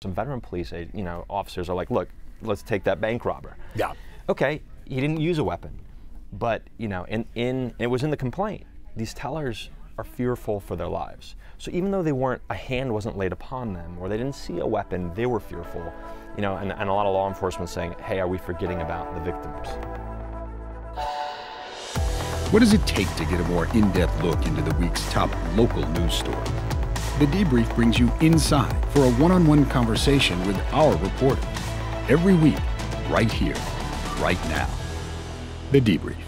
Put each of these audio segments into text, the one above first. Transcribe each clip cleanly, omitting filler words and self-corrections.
Some veteran police, officers are like, look, let's take that bank robber. Yeah. Okay, he didn't use a weapon, but it was in the complaint. These tellers are fearful for their lives. So even though a hand wasn't laid upon them, or they didn't see a weapon, they were fearful. And a lot of law enforcement saying, hey, are we forgetting about the victims? What does it take to get a more in-depth look into the week's top local news story? The Debrief brings you inside for a one-on-one conversation with our reporters. Every week, right here, right now. The Debrief.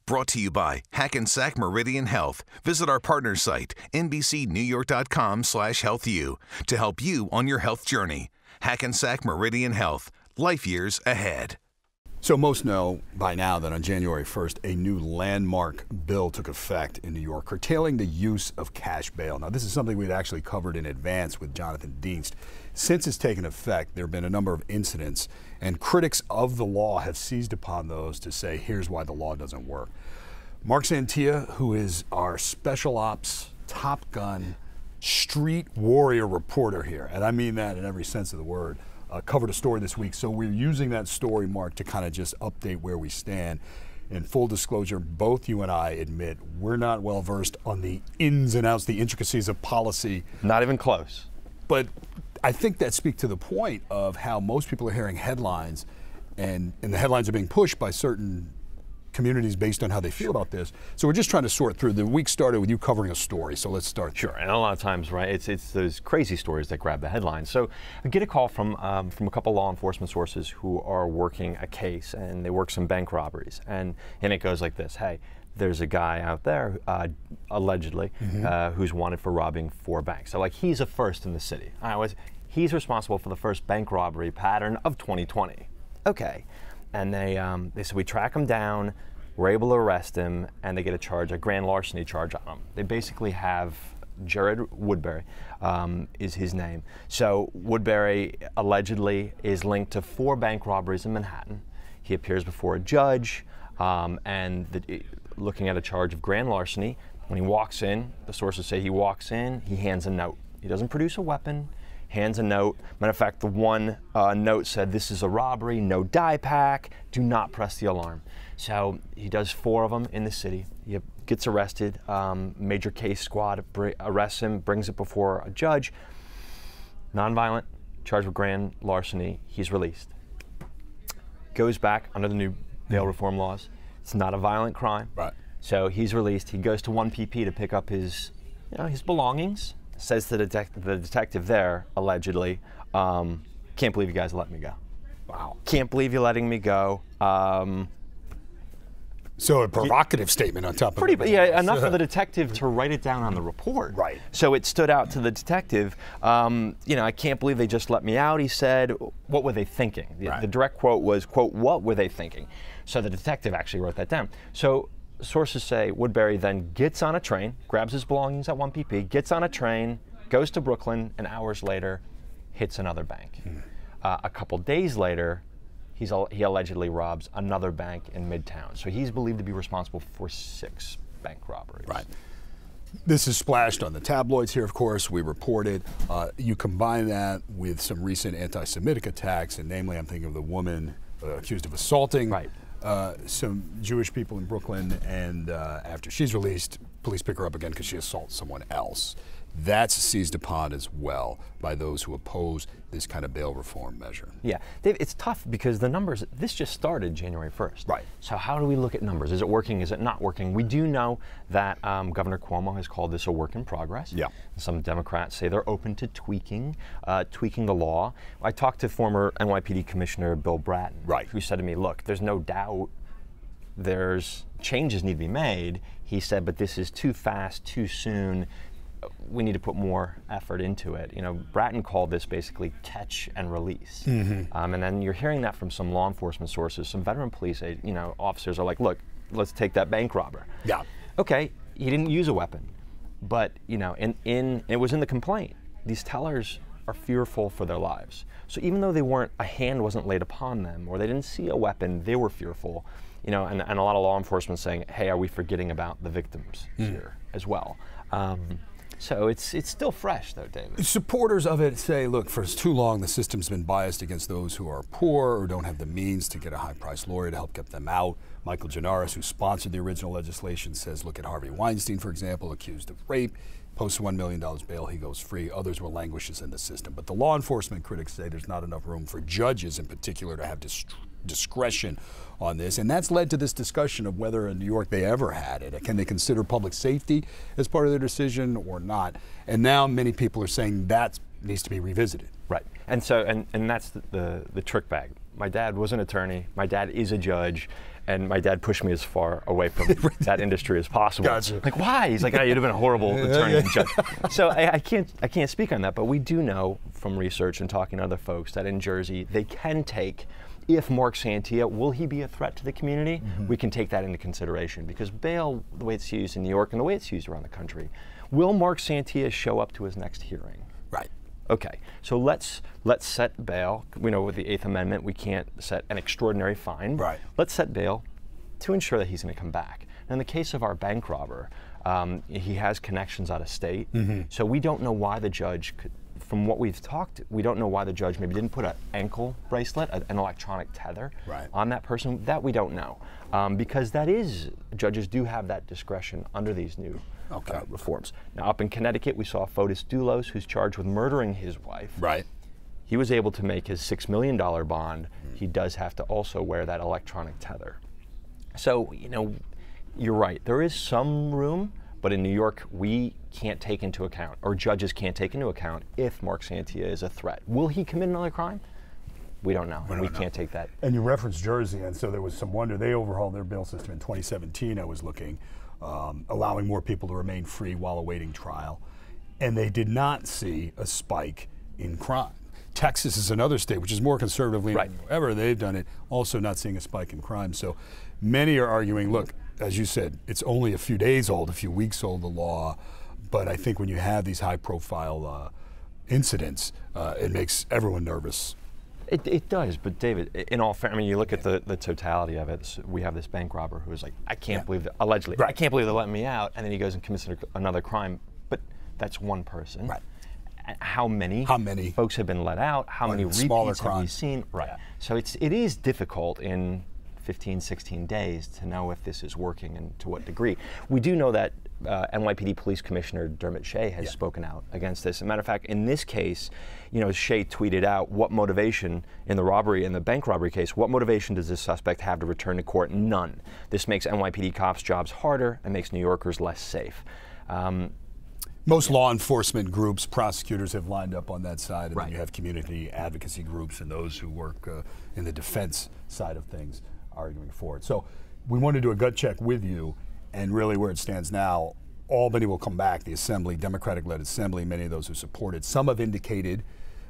Brought to you by Hackensack Meridian Health. Visit our partner site, nbcnewyork.com/healthyou, to help you on your health journey. Hackensack Meridian Health. Life years ahead. So most know by now that on January 1st, a new landmark bill took effect in New York, curtailing the use of cash bail. Now, this is something we'd actually covered in advance with Jonathan Dienst. Since it's taken effect, there have been a number of incidents, and critics of the law have seized upon those to say, here's why the law doesn't work. Marc Santia, who is our special ops, Top Gun, street warrior reporter here, and I mean that in every sense of the word, covered a story this week. So we're using that story, Mark, to kind of just update where we stand. In full disclosure, both you and I admit we're not well versed on the ins and outs, the intricacies of policy. Not even close. But I think that speaks to the point of how most people are hearing headlines, and the headlines are being pushed by certain communities based on how they feel about this. So we're just trying to sort through. The week started with you covering a story, so let's start. Sure, and a lot of times, right, it's those crazy stories that grab the headlines. So I get a call from a couple law enforcement sources who are working a case, and they work some bank robberies, and it goes like this: hey, there's a guy out there, allegedly, who's wanted for robbing 4 banks. So like, he's a first in the city. He's responsible for the first bank robbery pattern of 2020. Okay. And they said, we track him down, we're able to arrest him, and they get a grand larceny charge on him. They basically have Jared Woodbury is his name. So Woodbury allegedly is linked to 4 bank robberies in Manhattan. He appears before a judge, looking at a charge of grand larceny. When he walks in, the sources say he walks in, he hands a note. He doesn't produce a weapon. Hands a note. Matter of fact, the one note said, this is a robbery, no die pack, do not press the alarm. So he does 4 of them in the city. He gets arrested. Major case squad arrests him, brings it before a judge. Nonviolent, charged with grand larceny. He's released. Goes back under the new bail reform laws. It's not a violent crime. Right. So he's released. He goes to 1PP to pick up his belongings. Says to the detective there, allegedly, can't believe you guys let me go. Wow. Can't believe you're letting me go. So a provocative statement on top of it. Yeah, enough for the detective to write it down on the report. Right. So it stood out to the detective. I can't believe they just let me out, he said. What were they thinking? The direct quote was, quote, what were they thinking? So the detective actually wrote that down. So sources say Woodbury then gets on a train, grabs his belongings at 1PP, gets on a train, goes to Brooklyn, and hours later hits another bank. A couple days later, he allegedly robs another bank in Midtown. So he's believed to be responsible for 6 bank robberies. Right. This is splashed on the tabloids here, of course. We reported. You combine that with some recent anti-Semitic attacks, and namely I'm thinking of the woman accused of assaulting some Jewish people in Brooklyn, and after she's released, police pick her up again because she assaults someone else. That's seized upon as well by those who oppose this kind of bail reform measure. Yeah, Dave, it's tough because the numbers, this just started January 1st. Right. So how do we look at numbers? Is it working? Is it not working? We do know that Governor Cuomo has called this a work in progress. Yeah. Some Democrats say they're open to tweaking the law. I talked to former NYPD Commissioner Bill Bratton, who said to me, look, there's no doubt there's changes need to be made. He said, but this is too fast, too soon. We need to put more effort into it. Bratton called this basically catch and release. And then you're hearing that from some law enforcement sources. Some veteran police, officers are like, look, let's take that bank robber. Yeah. Okay, he didn't use a weapon, but it was in the complaint. These tellers are fearful for their lives. So even though a hand wasn't laid upon them, or they didn't see a weapon, they were fearful. And a lot of law enforcement saying, hey, are we forgetting about the victims here as well? So it's still fresh, though, David. Supporters of it say, look, for too long the system's been biased against those who are poor or don't have the means to get a high-priced lawyer to help get them out. Michael Janaris, who sponsored the original legislation, says, look at Harvey Weinstein, for example, accused of rape. Posts $1 million bail, he goes free. Others will languishes in the system. But the law enforcement critics say there's not enough room for judges in particular to have discretion on this. And that's led to this discussion of whether in New York they ever had it. Can they consider public safety as part of their decision or not? And now many people are saying that needs to be revisited. Right. And so, and that's the trick bag. My dad was an attorney. My dad is a judge. And my dad pushed me as far away from that industry as possible. Gotcha. Like, why? He's like, oh, you'd have been a horrible attorney and judge. So I can't speak on that, but we do know from research and talking to other folks that in Jersey, they can take, if Marc Santia, will he be a threat to the community? We can take that into consideration, because bail, the way it's used in New York and the way it's used around the country, will Marc Santia show up to his next hearing? Right. Okay, so let's set bail. We know with the 8th Amendment we can't set an extraordinary fine. Right. Let's set bail to ensure that he's going to come back. And in the case of our bank robber, he has connections out of state, so we don't know why the judge could, from what we've talked, we don't know why the judge maybe didn't put an ankle bracelet, an electronic tether on that person. That we don't know, because that is, judges do have that discretion under these new reforms. Now, up in Connecticut, we saw Fotis Dulos, who's charged with murdering his wife. Right. He was able to make his $6 million bond. He does have to also wear that electronic tether. So, you know, you're right. There is some room, but in New York, we can't take into account, or judges can't take into account, if Marc Santia is a threat. Will he commit another crime? We don't know. We can't take that. And you referenced Jersey, and so there was some wonder. They overhauled their bail system in 2017, I was looking, allowing more people to remain free while awaiting trial. And they did not see a spike in crime. Texas is another state which is more conservatively than ever they've done it, also not seeing a spike in crime. So many are arguing, look, as you said, it's only a few days old, a few weeks old, the law, but I think when you have these high-profile incidents, it makes everyone nervous. It does, but David, in all fairness, I mean, you look at the totality of it. So we have this bank robber who is like, I can't believe that, allegedly, I can't believe they're letting me out, and then he goes and commits another crime, but that's one person. Right. How many folks have been let out? How many repeats have we seen? Right. So it is difficult in 15, 16 days to know if this is working and to what degree. We do know that NYPD Police Commissioner Dermot Shea has spoken out against this. As a matter of fact, in this case, you know, Shea tweeted out, what motivation in the bank robbery case, what motivation does this suspect have to return to court? None. This makes NYPD cops' jobs harder and makes New Yorkers less safe. Most law enforcement groups, prosecutors have lined up on that side, and then you have community advocacy groups and those who work in the defense side of things arguing for it. So we want to do a gut check with you, and really where it stands now, Albany will come back, the Assembly, Democratic-led Assembly, many of those who support it. Some have indicated,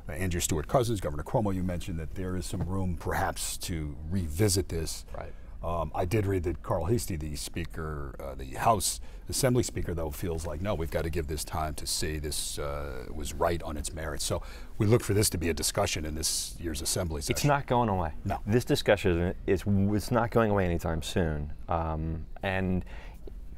Andrew Stewart-Cousins, Governor Cuomo, you mentioned that there is some room perhaps to revisit this. Right. I did read that Carl Hastie, the Speaker, the House Assembly Speaker, though, feels like, no, we've got to give this time to say this was right on its merits. So we look for this to be a discussion in this year's Assembly session. It's not going away. No. This discussion it's not going away anytime soon. And,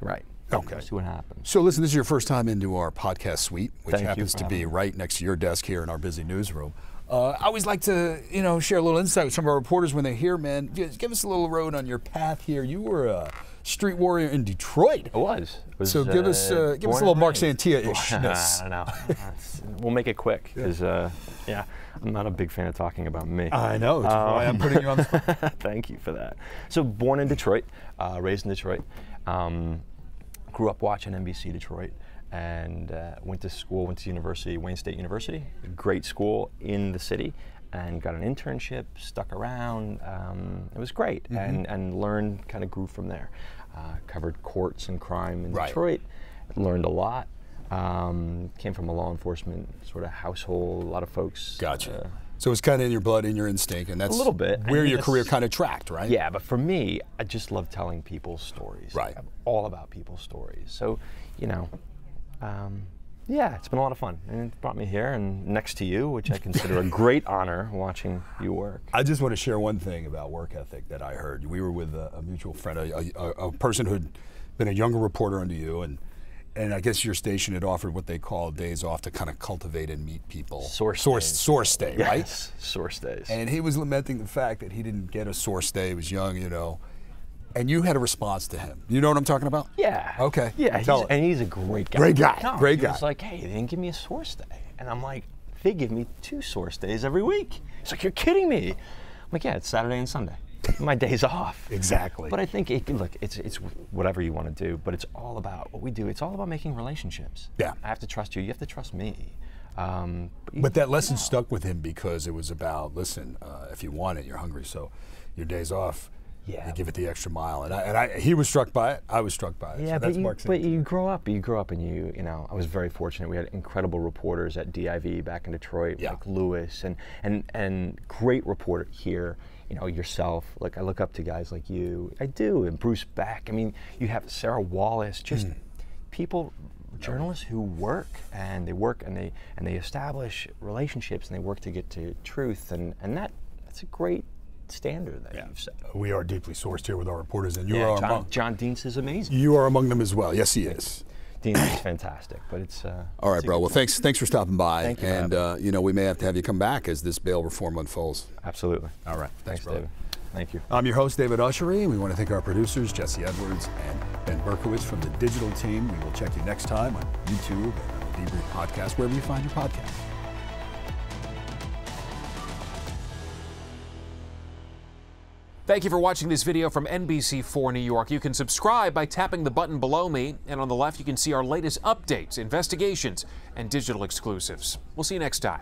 right. Okay. We'll see what happens. So listen, this is your first time into our podcast suite, which happens to be right next to your desk here in our busy newsroom. I always like to, you know, share a little insight with some of our reporters when they're here, man. Just give us a little road on your path here. You were a street warrior in Detroit. I was. So give us a little Marc Santia-ishness. I don't know. We'll make it quick, because, yeah, I'm not a big fan of talking about me. I know. That's why I'm putting you on the spot. Thank you for that. So born in Detroit, raised in Detroit, grew up watching NBC Detroit, and went to school, went to university, Wayne State University, a great school in the city, and got an internship, stuck around. It was great, and learned, kind of grew from there. Covered courts and crime in Detroit, learned a lot. Came from a law enforcement sort of household, a lot of folks. Gotcha. So it's kind of in your blood, in your instinct, and that's a little bit where your career kind of tracked, right? Yeah, but for me, I just love telling people's stories. Right. I'm all about people's stories. So, you know, yeah, it's been a lot of fun, and it brought me here and next to you, which I consider a great honor, watching you work. I just want to share one thing about work ethic that I heard. We were with a mutual friend, a person who had been a younger reporter under you, and And I guess your station had offered what they call days off to kind of cultivate and meet people. Source day, right? Yes, source days. And he was lamenting the fact that he didn't get a source day. He was young, you know. And you had a response to him. You know what I'm talking about? Yeah. Okay. Yeah, and he's a great guy. Great guy. No, great he guy. was like, hey, they didn't give me a source day. And I'm like, they give me 2 source days every week. He's like, you're kidding me. I'm like, yeah, it's Saturday and Sunday. My day's off. Exactly. But I think, look, it's whatever you want to do, but it's all about what we do. It's all about making relationships. Yeah. I have to trust you. You have to trust me. But that lesson stuck with him because it was about, listen, if you want it, you're hungry, so your day's off. Yeah. You give it the extra mile, and he was struck by it. I was struck by it. Yeah, so that's Marc Santia. but you grow up, and you know. I was very fortunate. We had incredible reporters at DIV back in Detroit, like Lewis, and great reporter here. You know, yourself. Like I look up to guys like you. I do, and Bruce Beck. I mean, you have Sarah Wallace. Just people, journalists who work and they establish relationships and they work to get to truth, and that's a great standard that you've set. We are deeply sourced here with our reporters, and you are among. John Dienst is amazing. You are among them as well. Yes, he is. Dienst is fantastic, but it's. All right, bro. Well, thanks for stopping by. Thank you. And you know, we may have to have you come back as this bail reform unfolds. Absolutely. All right. Thanks, brother. David. Thank you. I'm your host, David Ushery. We want to thank our producers, Jesse Edwards and Ben Berkowitz from the digital team. We will check you next time on YouTube and the Debrief podcast, wherever you find your podcast. Thank you for watching this video from NBC4 New York. You can subscribe by tapping the button below me, and on the left you can see our latest updates, investigations, and digital exclusives. We'll see you next time.